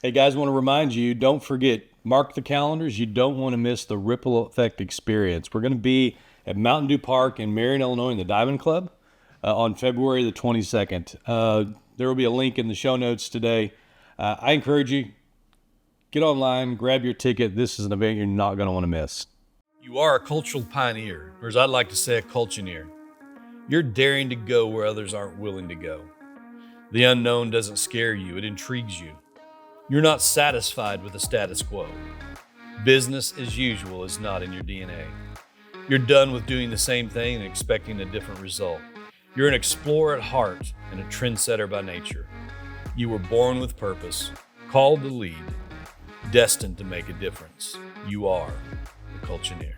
Hey guys, I want to remind you, don't forget, mark the calendars. You don't want to miss the Ripple Effect experience. We're going to be at Mountain Dew Park in Marion, Illinois in the Diamond Club on February the 22nd. There will be a link in the show notes today. I encourage you, get online, grab your ticket. This is an event you're not going to want to miss. You are a cultural pioneer, or as I'd like to say, a culture-neer. You're daring to go where others aren't willing to go. The unknown doesn't scare you, it intrigues you. You're not satisfied with the status quo. Business as usual is not in your DNA. You're done with doing the same thing and expecting a different result. You're an explorer at heart and a trendsetter by nature. You were born with purpose, called to lead, destined to make a difference. You are the Culture-Neer.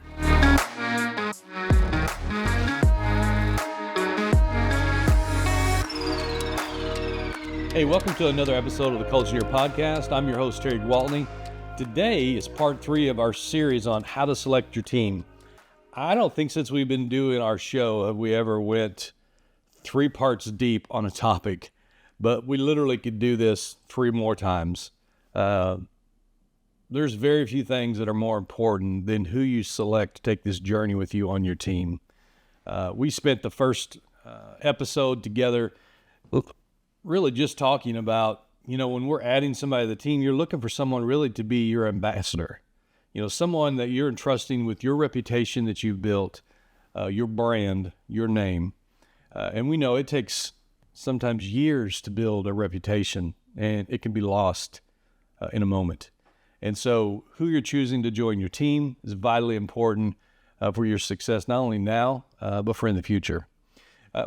Hey, welcome to another episode of the Culture-Neer podcast. I'm your host, Terry Gwaltney. Today is part 3 of our series on how to select your team. I don't think since we've been doing our show have we ever went 3 parts deep on a topic, but we literally could do this 3 more times. There's very few things that are more important than who you select to take this journey with you on your team. We spent the first episode together really just talking about, when we're adding somebody to the team, you're looking for someone really to be your ambassador. Someone that you're entrusting with your reputation that you've built, your brand, your name. And we know it takes sometimes years to build a reputation, and it can be lost in a moment. And so who you're choosing to join your team is vitally important for your success, not only now, but for in the future.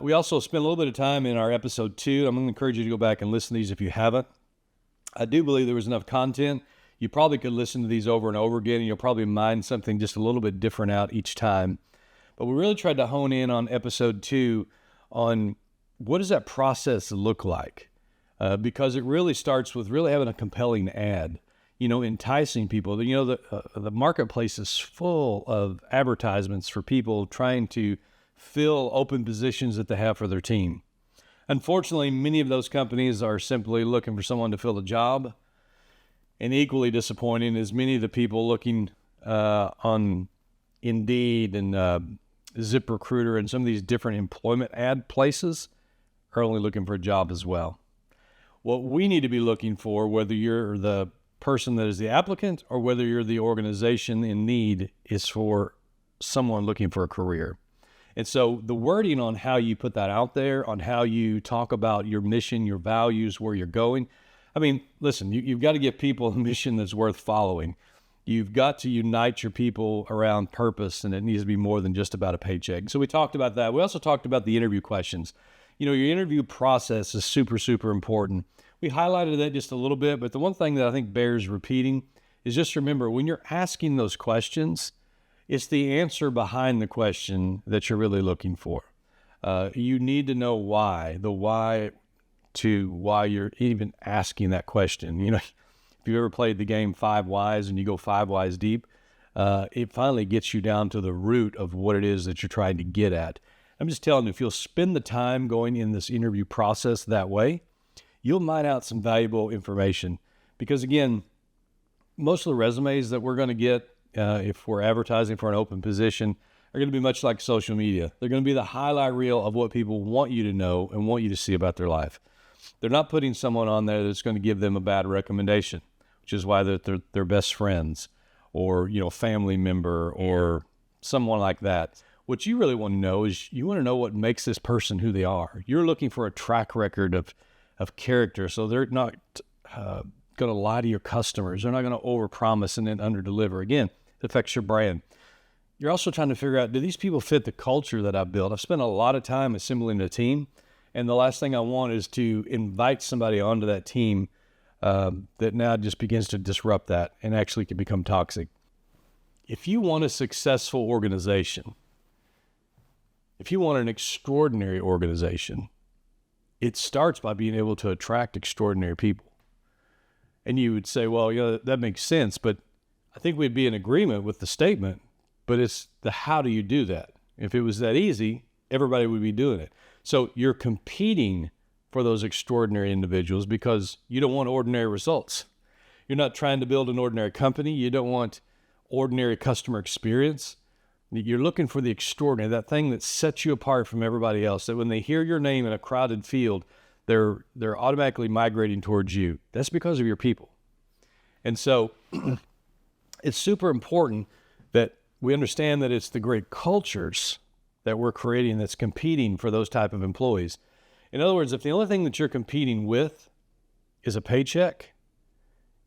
We also spent a little bit of time in our episode 2. I'm going to encourage you to go back and listen to these if you haven't. I do believe there was enough content. You probably could listen to these over and over again, and you'll probably mine something just a little bit different out each time. But we really tried to hone in on episode 2 on what does that process look like? Because it really starts with really having a compelling ad, enticing people. The marketplace is full of advertisements for people trying to fill open positions that they have for their team. Unfortunately, many of those companies are simply looking for someone to fill a job. And equally disappointing is many of the people looking on Indeed and ZipRecruiter and some of these different employment ad places are only looking for a job as well. What we need to be looking for, whether you're the person that is the applicant or whether you're the organization in need, is for someone looking for a career. And so the wording on how you put that out there, on how you talk about your mission, your values, where you're going. Listen, you've got to give people a mission that's worth following. You've got to unite your people around purpose, and it needs to be more than just about a paycheck. So we talked about that. We also talked about the interview questions. Your interview process is super, super important. We highlighted that just a little bit, but the one thing that I think bears repeating is just remember, when you're asking those questions, it's the answer behind the question that you're really looking for. You need to know why, the why to why you're even asking that question. If you ever played the game 5 Whys and you go 5 whys deep, it finally gets you down to the root of what it is that you're trying to get at. I'm just telling you, if you'll spend the time going in this interview process that way, you'll mine out some valuable information. Because again, most of the resumes that we're going to get if we're advertising for an open position are going to be much like social media. They're going to be the highlight reel of what people want you to know and want you to see about their life. They're not putting someone on there that's going to give them a bad recommendation, which is why they're their best friends or, family member or someone like that. What you really want to know is you want to know what makes this person who they are. You're looking for a track record of character, so they're not going to lie to your customers. They're not going to overpromise and then underdeliver. Again, it affects your brand. You're also trying to figure out, do these people fit the culture that I've built? I've spent a lot of time assembling a team, and the last thing I want is to invite somebody onto that team that now just begins to disrupt that and actually can become toxic. If you want a successful organization, if you want an extraordinary organization, it starts by being able to attract extraordinary people. And you would say, well, that makes sense, but I think we'd be in agreement with the statement, but it's the how do you do that? If it was that easy, everybody would be doing it. So you're competing for those extraordinary individuals because you don't want ordinary results. You're not trying to build an ordinary company. You don't want ordinary customer experience. You're looking for the extraordinary, that thing that sets you apart from everybody else, that when they hear your name in a crowded field, they're automatically migrating towards you. That's because of your people. And so it's super important that we understand that it's the great cultures that we're creating that's competing for those type of employees. In other words, if the only thing that you're competing with is a paycheck,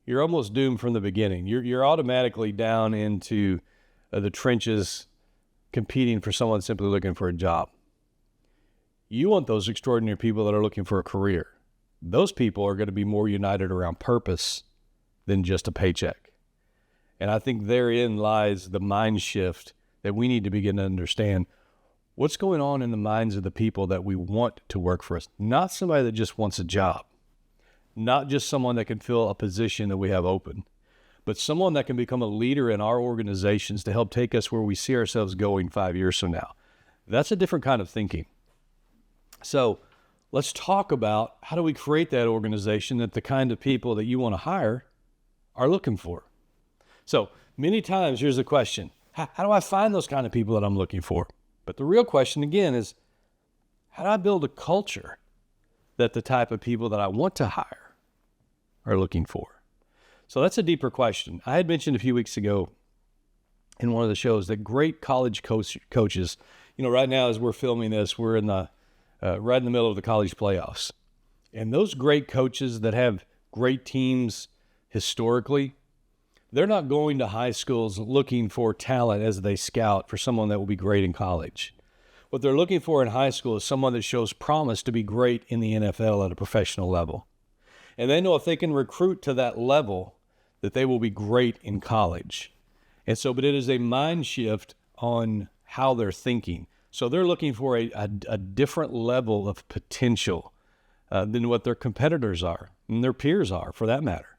you're almost doomed from the beginning. You're automatically down into the trenches competing for someone simply looking for a job. You want those extraordinary people that are looking for a career. Those people are going to be more united around purpose than just a paycheck. And I think therein lies the mind shift that we need to begin to understand. What's going on in the minds of the people that we want to work for us? Not somebody that just wants a job, not just someone that can fill a position that we have open, but someone that can become a leader in our organizations to help take us where we see ourselves going 5 years from now. That's a different kind of thinking. So let's talk about how do we create that organization that the kind of people that you want to hire are looking for. So many times, here's the question: how do I find those kind of people that I'm looking for? But the real question again is, how do I build a culture that the type of people that I want to hire are looking for? So that's a deeper question. I had mentioned a few weeks ago in one of the shows that great college coaches, right now as we're filming this, we're in the right in the middle of the college playoffs. And those great coaches that have great teams historically, they're not going to high schools looking for talent as they scout for someone that will be great in college. What they're looking for in high school is someone that shows promise to be great in the NFL at a professional level. And they know if they can recruit to that level, that they will be great in college. And so, but it is a mind shift on how they're thinking. So they're looking for a different level of potential than what their competitors are, and their peers are, for that matter.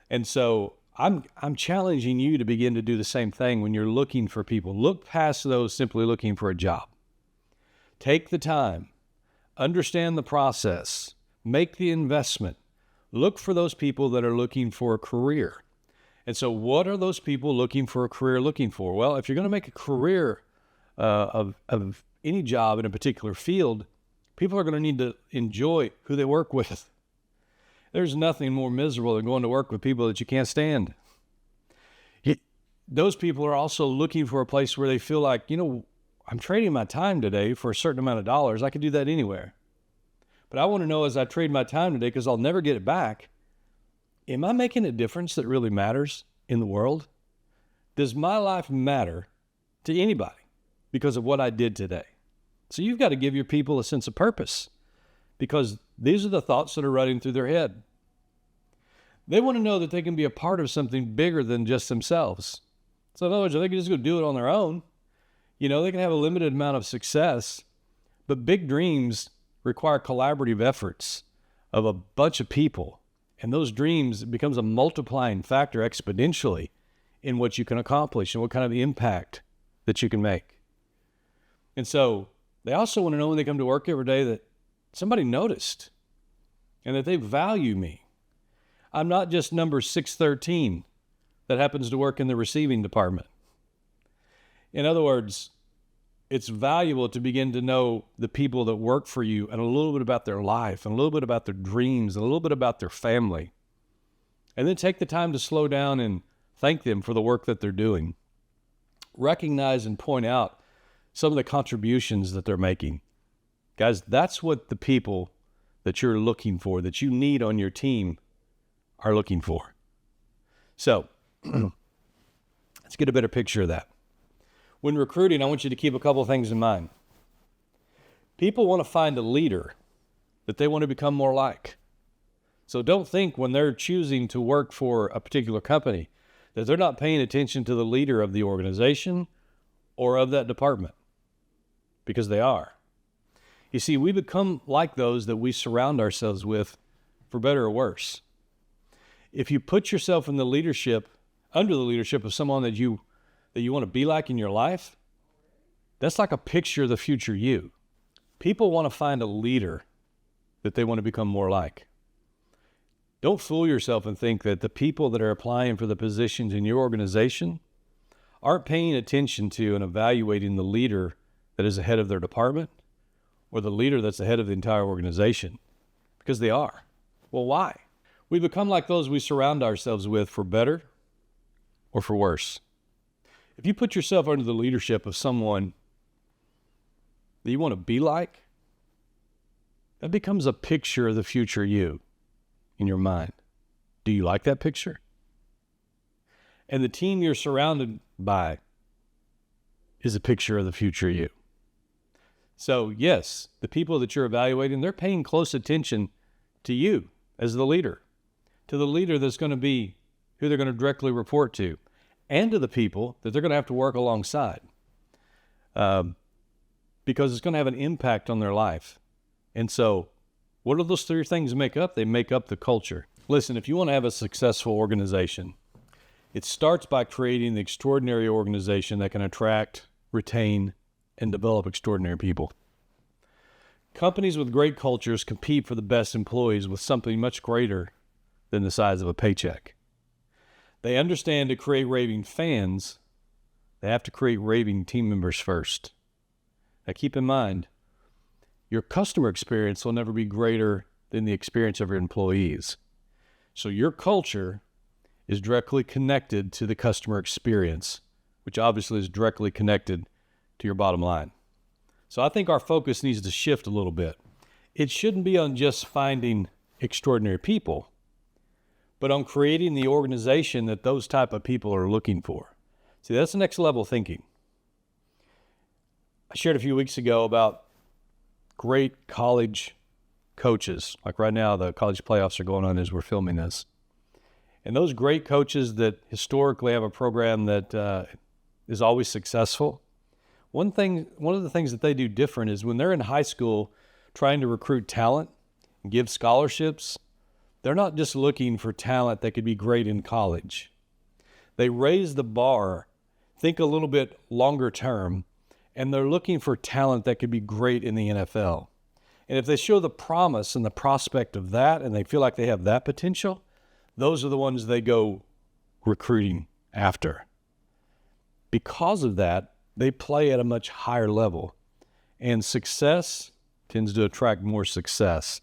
And so I'm challenging you to begin to do the same thing when you're looking for people. Look past those simply looking for a job. Take the time, understand the process, make the investment. Look for those people that are looking for a career. And so what are those people looking for a career looking for? Well, if you're going to make a career of any job in a particular field, people are going to need to enjoy who they work with. There's nothing more miserable than going to work with people that you can't stand. Those people are also looking for a place where they feel like, I'm trading my time today for a certain amount of dollars. I could do that anywhere. But I want to know as I trade my time today, because I'll never get it back, am I making a difference that really matters in the world? Does my life matter to anybody because of what I did today? So you've got to give your people a sense of purpose, because these are the thoughts that are running through their head. They want to know that they can be a part of something bigger than just themselves. So in other words, they can just go do it on their own. They can have a limited amount of success, but big dreams require collaborative efforts of a bunch of people. And those dreams becomes a multiplying factor exponentially in what you can accomplish and what kind of impact that you can make. And so they also want to know when they come to work every day that somebody noticed and that they value me. I'm not just number 613 that happens to work in the receiving department. In other words, it's valuable to begin to know the people that work for you and a little bit about their life and a little bit about their dreams and a little bit about their family. And then take the time to slow down and thank them for the work that they're doing. Recognize and point out some of the contributions that they're making. Guys, that's what the people that you're looking for, that you need on your team, are looking for. So, let's get a better picture of that. When recruiting, I want you to keep a couple of things in mind. People want to find a leader that they want to become more like. So don't think when they're choosing to work for a particular company that they're not paying attention to the leader of the organization or of that department, because they are. You see, we become like those that we surround ourselves with, for better or worse. If you put yourself in the leadership, under the leadership of someone that you want to be like in your life, that's like a picture of the future you. People want to find a leader that they want to become more like. Don't fool yourself and think that the people that are applying for the positions in your organization aren't paying attention to and evaluating the leader that is ahead of their department or the leader that's ahead of the entire organization, because they are. Well, why? We become like those we surround ourselves with, for better or for worse. If you put yourself under the leadership of someone that you want to be like, that becomes a picture of the future you in your mind. Do you like that picture? And the team you're surrounded by is a picture of the future you. So yes, the people that you're evaluating, they're paying close attention to you as the leader, to the leader that's going to be who they're going to directly report to, and to the people that they're going to have to work alongside, because it's going to have an impact on their life. And so what do those three things make up? They make up the culture. Listen, if you want to have a successful organization, it starts by creating the extraordinary organization that can attract, retain, and develop extraordinary people. Companies with great cultures compete for the best employees with something much greater than the size of a paycheck. They understand to create raving fans, they have to create raving team members first. Now keep in mind, your customer experience will never be greater than the experience of your employees. So your culture is directly connected to the customer experience, which obviously is directly connected to your bottom line. So I think our focus needs to shift a little bit. It shouldn't be on just finding extraordinary people, but on creating the organization that those type of people are looking for. See, that's the next level thinking. I shared a few weeks ago about great college coaches. Like right now, the college playoffs are going on as we're filming this. And those great coaches that historically have a program that is always successful, one of the things that they do different is when they're in high school trying to recruit talent and give scholarships, they're not just looking for talent that could be great in college. They raise the bar, think a little bit longer term, and they're looking for talent that could be great in the NFL. And if they show the promise and the prospect of that, and they feel like they have that potential, those are the ones they go recruiting after. Because of that, they play at a much higher level. And success tends to attract more success.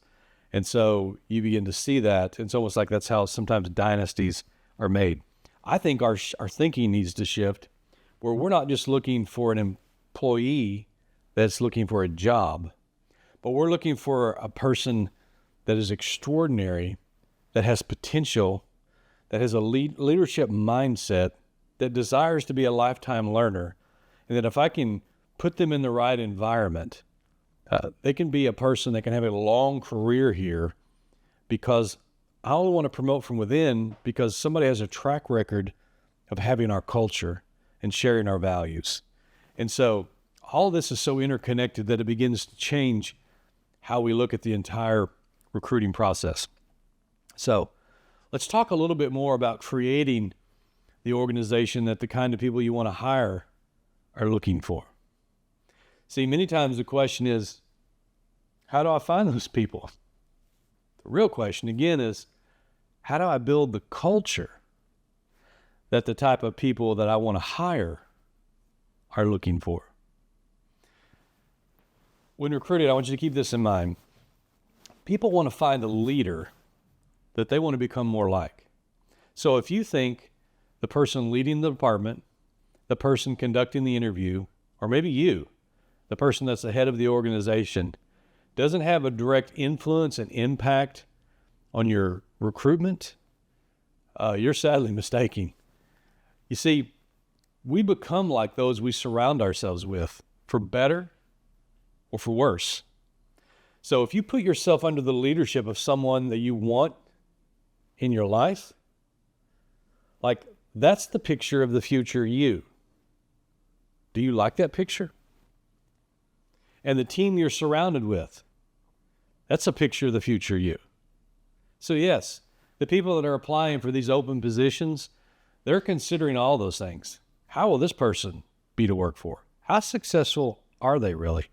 And so you begin to see that. It's almost like that's how sometimes dynasties are made. I think our thinking needs to shift, where we're not just looking for an employee that's looking for a job, but we're looking for a person that is extraordinary, that has potential, that has a leadership mindset, that desires to be a lifetime learner, and that if I can put them in the right environment, they can be a person that can have a long career here, because I only want to promote from within because somebody has a track record of having our culture and sharing our values. And so all this is so interconnected that it begins to change how we look at the entire recruiting process. So let's talk a little bit more about creating the organization that the kind of people you want to hire are looking for. See, many times the question is, how do I find those people? The real question, again, is how do I build the culture that the type of people that I want to hire are looking for? When recruiting, I want you to keep this in mind. People want to find a leader that they want to become more like. So if you think the person leading the department, the person conducting the interview, or maybe you, the person that's the head of the organization, doesn't have a direct influence and impact on your recruitment, you're sadly mistaken. You see, we become like those we surround ourselves with, for better or for worse. So if you put yourself under the leadership of someone that you want in your life, like that's the picture of the future you. Do you like that picture? And the team you're surrounded with, that's a picture of the future you. So yes, the people that are applying for these open positions, they're considering all those things. How will this person be to work for? How successful are they really?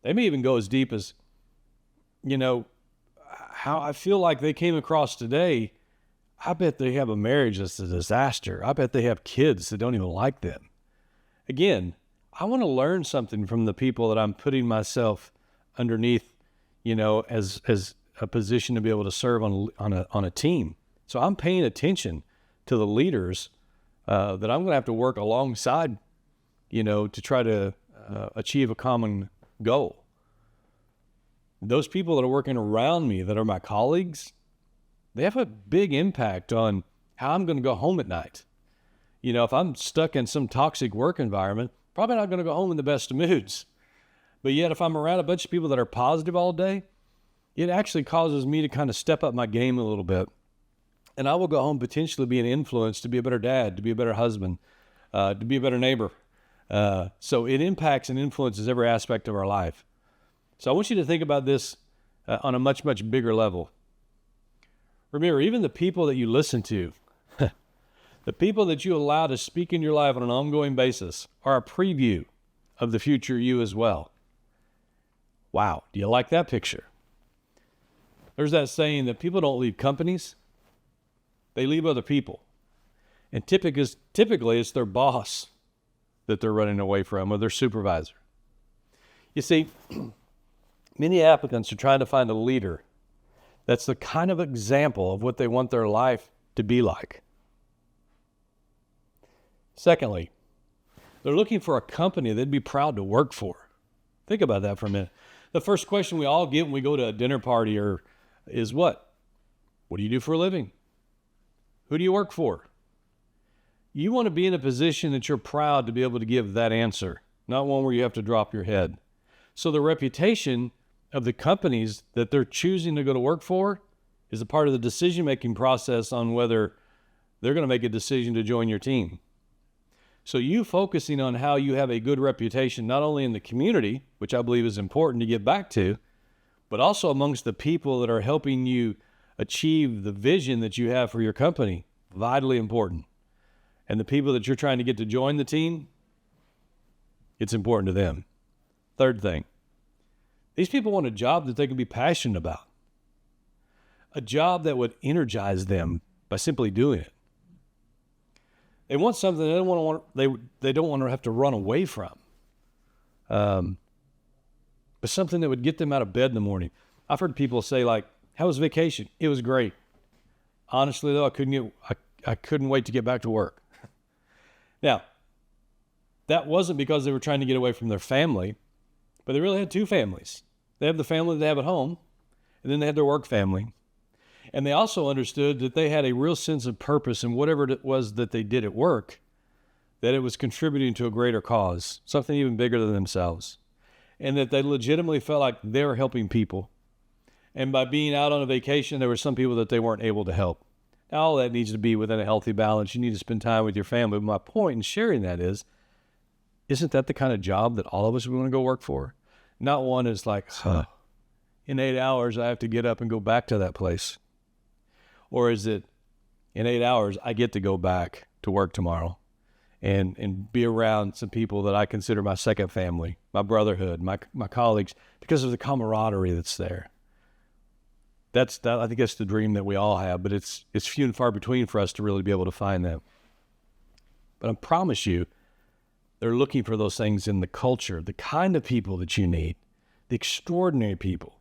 They may even go as deep as, how I feel like they came across today, I bet they have a marriage that's a disaster. I bet they have kids that don't even like them. Again, I want to learn something from the people that I'm putting myself underneath, as a position to be able to serve on a team. So I'm paying attention to the leaders that I'm going to have to work alongside, to try to achieve a common goal. Those people that are working around me, that are my colleagues, they have a big impact on how I'm going to go home at night. If I'm stuck in some toxic work environment, probably not going to go home in the best of moods. But yet, if I'm around a bunch of people that are positive all day, it actually causes me to kind of step up my game a little bit. And I will go home potentially be an influence to be a better dad, to be a better husband, to be a better neighbor. So it impacts and influences every aspect of our life. So I want you to think about this on a much, much bigger level. Remember, even the people that you listen to, the people that you allow to speak in your life on an ongoing basis are a preview of the future you as well. Wow, do you like that picture? There's that saying that people don't leave companies, they leave other people. And typically it's their boss that they're running away from, or their supervisor. You see, many applicants are trying to find a leader that's the kind of example of what they want their life to be like. Secondly, they're looking for a company they'd be proud to work for. Think about that for a minute. The first question we all get when we go to a dinner party is what? What do you do for a living? Who do you work for? You want to be in a position that you're proud to be able to give that answer, not one where you have to drop your head. So the reputation of the companies that they're choosing to go to work for is a part of the decision-making process on whether they're going to make a decision to join your team. So you focusing on how you have a good reputation, not only in the community, which I believe is important to get back to, but also amongst the people that are helping you achieve the vision that you have for your company, vitally important. And the people that you're trying to get to join the team, it's important to them. Third thing, these people want a job that they can be passionate about, a job that would energize them by simply doing it. They want something they don't want to have to run away from, but something that would get them out of bed in the morning. I've heard people say, like, "How was vacation?" "It was great." Honestly, though, I couldn't wait to get back to work. Now, that wasn't because they were trying to get away from their family, but they really had two families. They have the family they have at home, and then they had their work family. And they also understood that they had a real sense of purpose in whatever it was that they did at work, that it was contributing to a greater cause, something even bigger than themselves, and that they legitimately felt like they were helping people. And by being out on a vacation, there were some people that they weren't able to help. Now, all that needs to be within a healthy balance. You need to spend time with your family. But my point in sharing that is, isn't that the kind of job that all of us want to go work for? Not one is like, in 8 hours, I have to get up and go back to that place. Or is it, in 8 hours, I get to go back to work tomorrow and be around some people that I consider my second family, my brotherhood, my colleagues, because of the camaraderie that's there. I think that's the dream that we all have, but it's few and far between for us to really be able to find that. But I promise you, they're looking for those things in the culture, the kind of people that you need, the extraordinary people.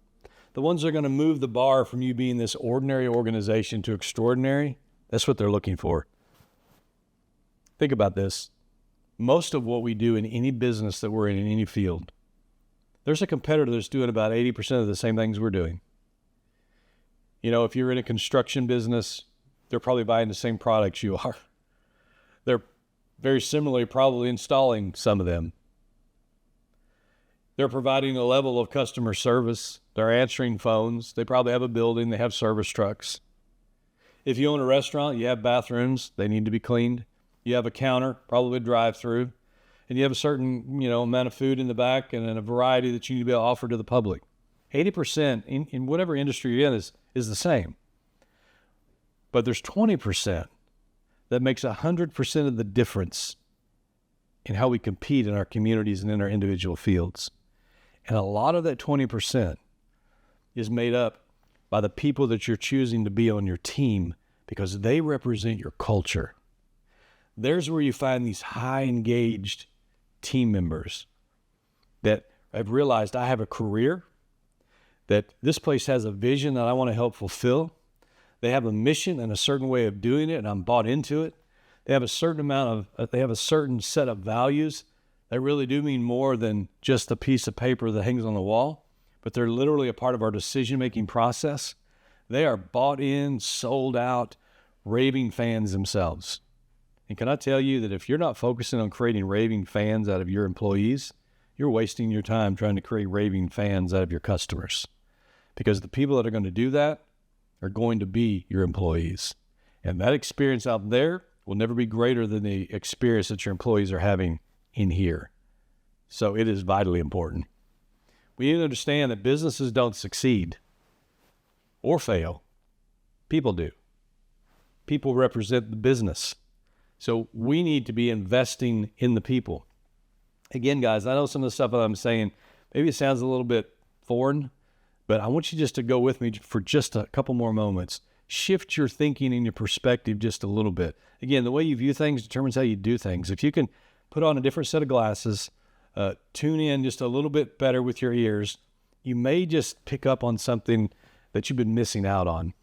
The ones that are going to move the bar from you being this ordinary organization to extraordinary, that's what they're looking for. Think about this. Most of what we do in any business that we're in any field, there's a competitor that's doing about 80% of the same things we're doing. If you're in a construction business, they're probably buying the same products you are. They're very similarly probably installing some of them. They're providing a level of customer service. They're answering phones. They probably have a building. They have service trucks. If you own a restaurant, you have bathrooms. They need to be cleaned. You have a counter, probably a drive-through. And you have a certain, amount of food in the back and a variety that you need to be able to offer to the public. 80% in whatever industry you're in is the same. But there's 20% that makes 100% of the difference in how we compete in our communities and in our individual fields. And a lot of that 20% is made up by the people that you're choosing to be on your team because they represent your culture. There's where you find these high engaged team members that have realized I have a career, that this place has a vision that I want to help fulfill. They have a mission and a certain way of doing it, and I'm bought into it. They have a certain set of values that really do mean more than just a piece of paper that hangs on the wall, but they're literally a part of our decision-making process. They are bought in, sold out, raving fans themselves. And can I tell you that if you're not focusing on creating raving fans out of your employees, you're wasting your time trying to create raving fans out of your customers. Because the people that are going to do that are going to be your employees. And that experience out there will never be greater than the experience that your employees are having in here. So it is vitally important. We need to understand that businesses don't succeed or fail. People do. People represent the business. So we need to be investing in the people. Again, guys, I know some of the stuff that I'm saying, maybe it sounds a little bit foreign, but I want you just to go with me for just a couple more moments. Shift your thinking and your perspective just a little bit. Again, the way you view things determines how you do things. If you can put on a different set of glasses, tune in just a little bit better with your ears, you may just pick up on something that you've been missing out on.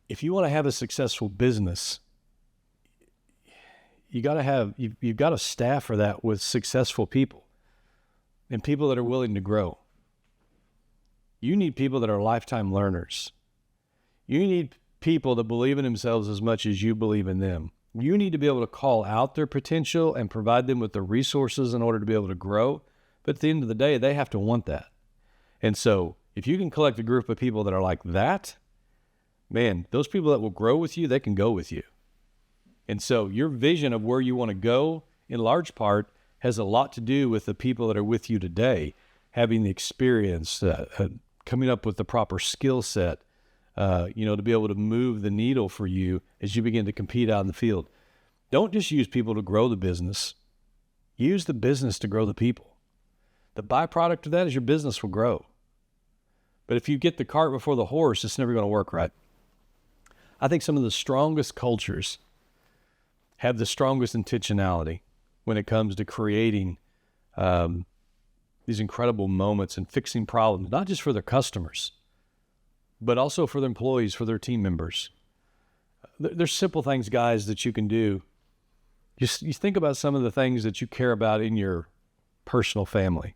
If you want to have a successful business, you've got to staff for that with successful people and people that are willing to grow. You need people that are lifetime learners. You need people that believe in themselves as much as you believe in them. You need to be able to call out their potential and provide them with the resources in order to be able to grow. But at the end of the day, they have to want that. And so if you can collect a group of people that are like that, man, those people that will grow with you, they can go with you. And so your vision of where you want to go, in large part, has a lot to do with the people that are with you today, having the experience, coming up with the proper skill set, to be able to move the needle for you as you begin to compete out in the field. Don't just use people to grow the business. Use the business to grow the people. The byproduct of that is your business will grow. But if you get the cart before the horse, it's never going to work right. I think some of the strongest cultures have the strongest intentionality when it comes to creating these incredible moments and fixing problems, not just for their customers, but also for their employees, for their team members. There's simple things, guys, that you can do. You think about some of the things that you care about in your personal family.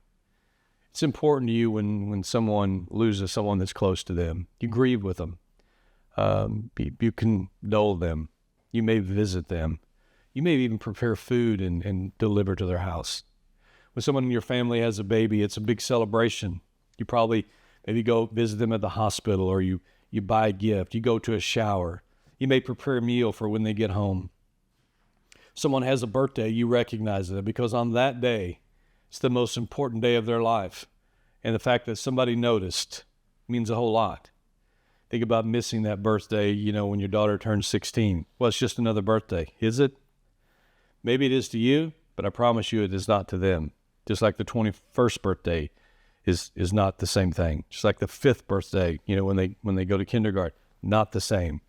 It's important to you when someone loses someone that's close to them. You grieve with them. You condole them. You may visit them. You may even prepare food and deliver to their house. When someone in your family has a baby, it's a big celebration. You probably maybe go visit them at the hospital, or you buy a gift. You go to a shower. You may prepare a meal for when they get home. Someone has a birthday, you recognize it because on that day, it's the most important day of their life. And the fact that somebody noticed means a whole lot. Think about missing that birthday, when your daughter turns 16. Well, it's just another birthday. Is it? Maybe it is to you, but I promise you it is not to them. Just like the 21st birthday is not the same thing. Just like the 5th birthday, when they go to kindergarten, not the same.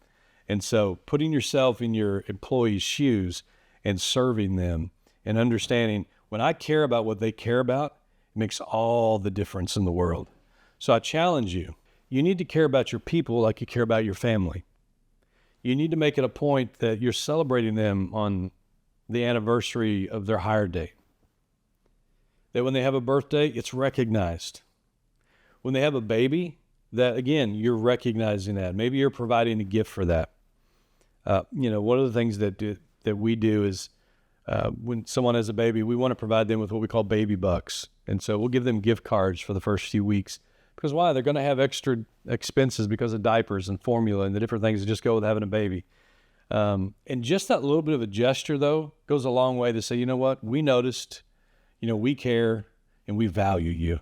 And so putting yourself in your employees' shoes and serving them and understanding when I care about what they care about, it makes all the difference in the world. So I challenge you. You need to care about your people like you care about your family. You need to make it a point that you're celebrating them on the anniversary of their hire date. That when they have a birthday, it's recognized. When they have a baby, that again, you're recognizing that. Maybe you're providing a gift for that. One of the things that we do is when someone has a baby, we want to provide them with what we call baby bucks. And so we'll give them gift cards for the first few weeks. Because why? They're going to have extra expenses because of diapers and formula and the different things that just go with having a baby. And just that little bit of a gesture, though, goes a long way to say, you know what? We noticed, we care, and we value you.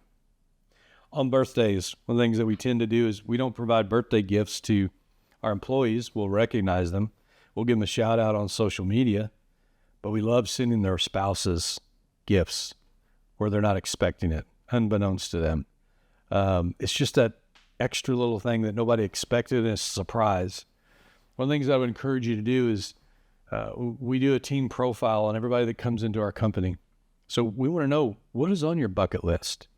On birthdays, one of the things that we tend to do is we don't provide birthday gifts to our employees. We'll recognize them. We'll give them a shout out on social media. But we love sending their spouses gifts where they're not expecting it, unbeknownst to them. It's just that extra little thing that nobody expected, and it's a surprise. One of the things I would encourage you to do is we do a team profile on everybody that comes into our company. So we want to know, what is on your bucket list?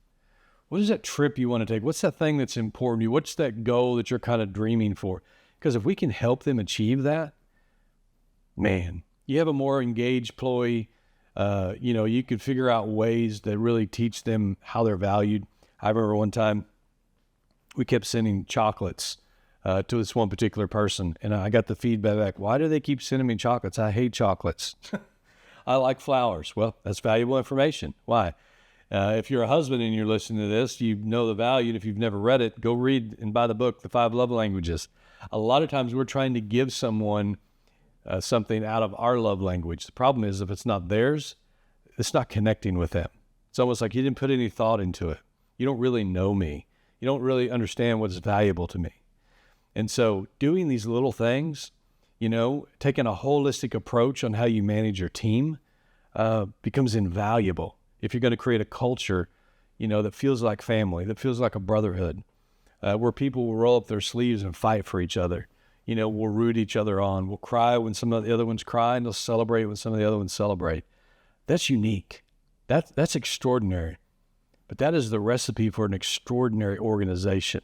What is that trip you want to take? What's that thing that's important to you? What's that goal that you're kind of dreaming for? Because if we can help them achieve that, man, you have a more engaged employee. You could figure out ways that really teach them how they're valued. I remember one time we kept sending chocolates to this one particular person, and I got the feedback back, why do they keep sending me chocolates? I hate chocolates. I like flowers. Well, that's valuable information. Why? If you're a husband and you're listening to this, you know the value. And if you've never read it, go read and buy the book, The 5 Love Languages. A lot of times we're trying to give someone something out of our love language. The problem is if it's not theirs, it's not connecting with them. It's almost like you didn't put any thought into it. You don't really know me. You don't really understand what's valuable to me. And so doing these little things, taking a holistic approach on how you manage your team becomes invaluable if you're going to create a culture, that feels like family, that feels like a brotherhood, where people will roll up their sleeves and fight for each other. We'll root each other on. We'll cry when some of the other ones cry, and they'll celebrate when some of the other ones celebrate. That's unique. That's extraordinary. But that is the recipe for an extraordinary organization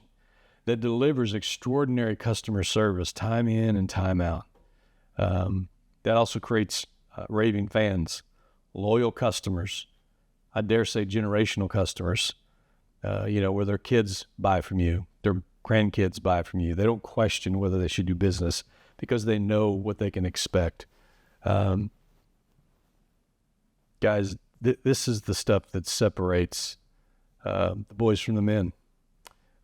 that delivers extraordinary customer service time in and time out. That also creates raving fans, loyal customers, I dare say generational customers, where their kids buy from you, their grandkids buy from you. They don't question whether they should do business because they know what they can expect. Guys, this is the stuff that separates the boys from the men.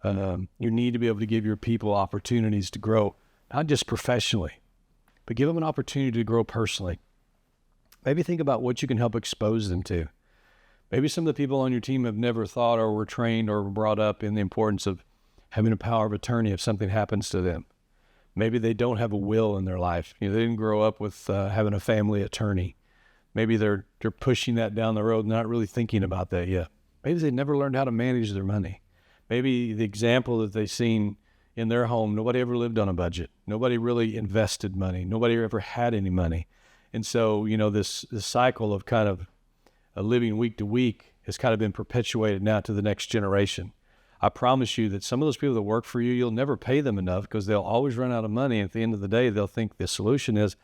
You need to be able to give your people opportunities to grow, not just professionally, but give them an opportunity to grow personally. Maybe think about what you can help expose them to. Maybe some of the people on your team have never thought or were trained or were brought up in the importance of having a power of attorney if something happens to them. Maybe they don't have a will in their life. They didn't grow up with having a family attorney. Maybe they're pushing that down the road, not really thinking about that yet. Maybe they never learned how to manage their money. Maybe the example that they've seen in their home, nobody ever lived on a budget. Nobody really invested money. Nobody ever had any money. And so, this cycle of kind of living week to week has kind of been perpetuated now to the next generation. I promise you that some of those people that work for you, you'll never pay them enough because they'll always run out of money. And at the end of the day, they'll think the solution is,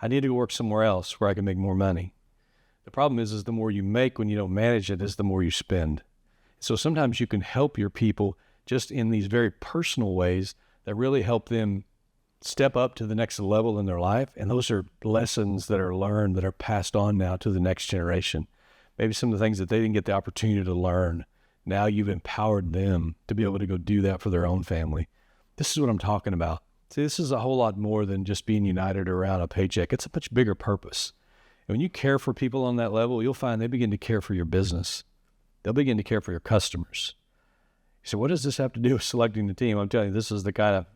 I need to go work somewhere else where I can make more money. The problem is the more you make when you don't manage it is the more you spend. So sometimes you can help your people just in these very personal ways that really help them step up to the next level in their life. And those are lessons that are learned that are passed on now to the next generation. Maybe some of the things that they didn't get the opportunity to learn. Now you've empowered them to be able to go do that for their own family. This is what I'm talking about. See, this is a whole lot more than just being united around a paycheck. It's a much bigger purpose. And when you care for people on that level, you'll find they begin to care for your business. They'll begin to care for your customers. So what does this have to do with selecting the team? I'm telling you, this is the kind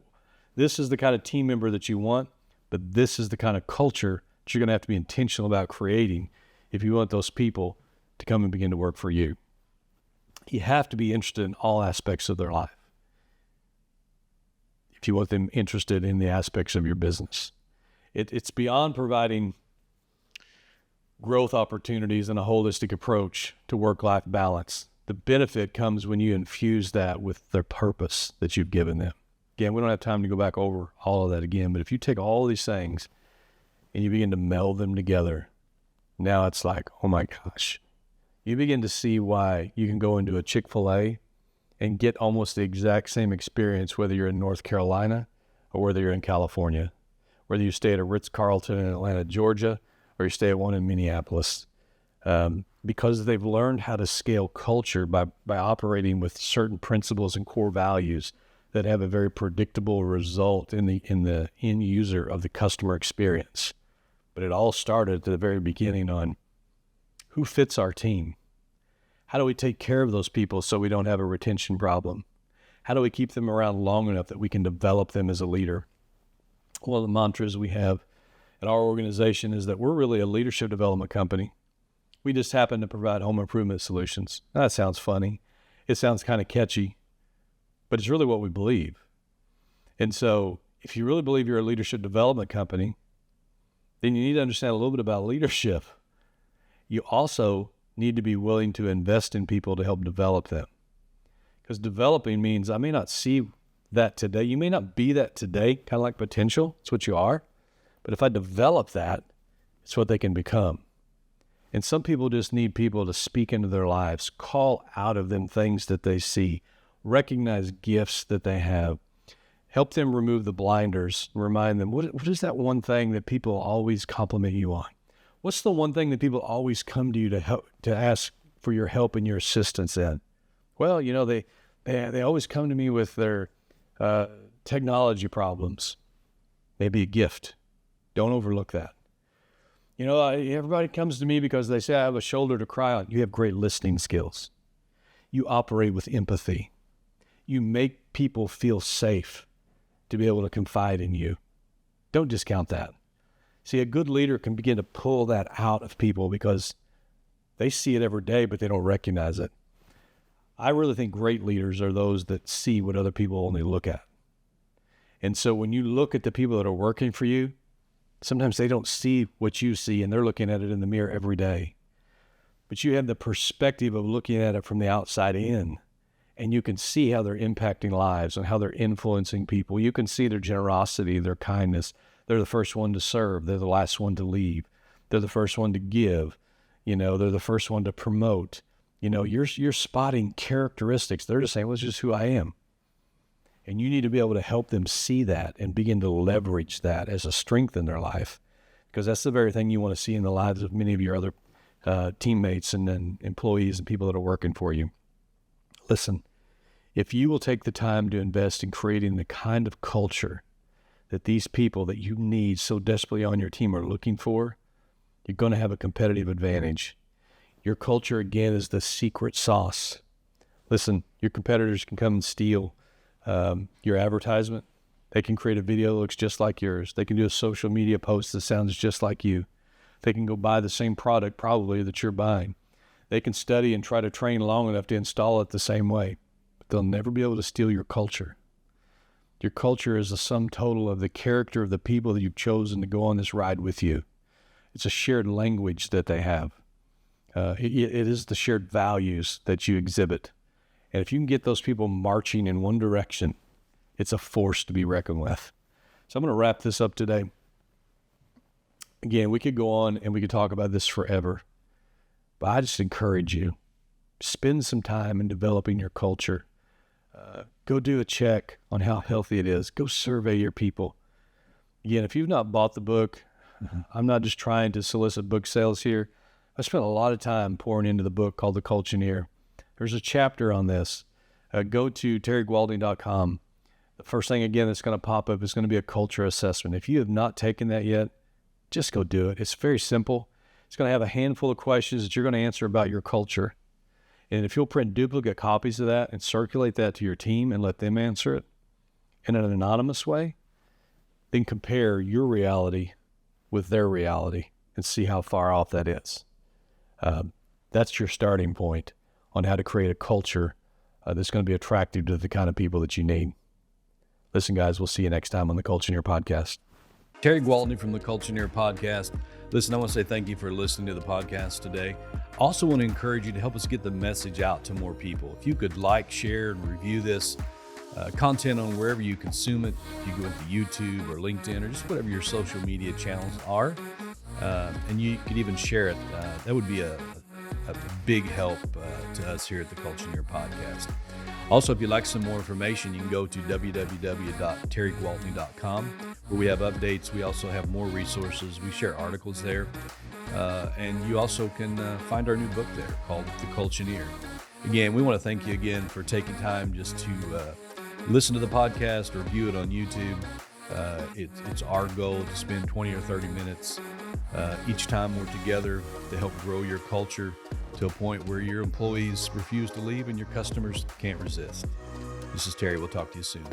of team member that you want, but this is the kind of culture that you're going to have to be intentional about creating if you want those people to come and begin to work for you. You have to be interested in all aspects of their life if you want them interested in the aspects of your business. It's beyond providing growth opportunities and a holistic approach to work-life balance. The benefit comes when you infuse that with the purpose that you've given them. Again, we don't have time to go back over all of that again, but if you take all these things and you begin to meld them together, now it's like, oh my gosh. You begin to see why you can go into a Chick-fil-A and get almost the exact same experience, whether you're in North Carolina or whether you're in California, whether you stay at a Ritz-Carlton in Atlanta, Georgia, or you stay at one in Minneapolis, because they've learned how to scale culture by operating with certain principles and core values that have a very predictable result in the end user of the customer experience. But it all started at the very beginning on who fits our team. How do we take care of those people so we don't have a retention problem? How do we keep them around long enough that we can develop them as a leader? One of the mantras we have at our organization is that we're really a leadership development company. We just happen to provide home improvement solutions. That sounds funny. It sounds kind of catchy, but it's really what we believe. And so if you really believe you're a leadership development company, then you need to understand a little bit about leadership. You also need to be willing to invest in people to help develop them. Because developing means I may not see that today. You may not be that today, kind of like potential. It's what you are. But if I develop that, it's what they can become. And some people just need people to speak into their lives, call out of them things that they see, recognize gifts that they have, help them remove the blinders, remind them, what is that one thing that people always compliment you on? What's the one thing that people always come to you to ask for your help and your assistance in? Well, they always come to me with their technology problems. Maybe a gift. Don't overlook that. Everybody comes to me because they say I have a shoulder to cry on. You have great listening skills. You operate with empathy. You make people feel safe to be able to confide in you. Don't discount that. See, a good leader can begin to pull that out of people because they see it every day, but they don't recognize it. I really think great leaders are those that see what other people only look at. And so when you look at the people that are working for you, sometimes they don't see what you see, and they're looking at it in the mirror every day. But you have the perspective of looking at it from the outside in, and you can see how they're impacting lives and how they're influencing people. You can see their generosity, their kindness. They're the first one to serve. They're the last one to leave. They're the first one to give. They're the first one to promote. You're spotting characteristics. They're just saying, well, it's just who I am. And you need to be able to help them see that and begin to leverage that as a strength in their life, because that's the very thing you want to see in the lives of many of your other teammates and then employees and people that are working for you. Listen, if you will take the time to invest in creating the kind of culture that these people that you need so desperately on your team are looking for, you're going to have a competitive advantage. Your culture, again, is the secret sauce. Listen, your competitors can come and steal your advertisement. They can create a video that looks just like yours. They can do a social media post that sounds just like you. They can go buy the same product probably that you're buying. They can study and try to train long enough to install it the same way, but they'll never be able to steal your culture. Your culture is the sum total of the character of the people that you've chosen to go on this ride with you. It's a shared language that they have. It is the shared values that you exhibit. And if you can get those people marching in one direction, it's a force to be reckoned with. So I'm going to wrap this up today. Again, we could go on and we could talk about this forever, but I just encourage you, spend some time in developing your culture. Go do a check on how healthy it is. Go survey your people. Again, if you've not bought the book, I'm not just trying to solicit book sales here. I spent a lot of time pouring into the book called The Culture-Neer. There's a chapter on this. Go to terrygwaltney.com. The first thing, again, that's going to pop up is going to be a culture assessment. If you have not taken that yet, just go do it. It's very simple. It's going to have a handful of questions that you're going to answer about your culture. And if you'll print duplicate copies of that and circulate that to your team and let them answer it in an anonymous way, then compare your reality with their reality and see how far off that is. That's your starting point on how to create a culture that's going to be attractive to the kind of people that you need. Listen, guys, we'll see you next time on the Culture-Neer podcast. Terry Gwaltney from the Culture-Neer podcast. Listen, I want to say thank you for listening to the podcast today. I also want to encourage you to help us get the message out to more people. If you could like, share, and review this content on wherever you consume it, if you go into YouTube or LinkedIn or just whatever your social media channels are, and you could even share it, that would be a big help to us here at the Culture-Neer podcast. Also, if you'd like some more information, you can go to www.terrygwaltney.com, where we have updates. We also have more resources. We share articles there. And you also can find our new book there called The Culture-Neer. Again, we want to thank you again for taking time just to listen to the podcast or view it on YouTube. It's our goal to spend 20 or 30 minutes each time we're together to help grow your culture to a point where your employees refuse to leave and your customers can't resist. This is Terry. We'll talk to you soon.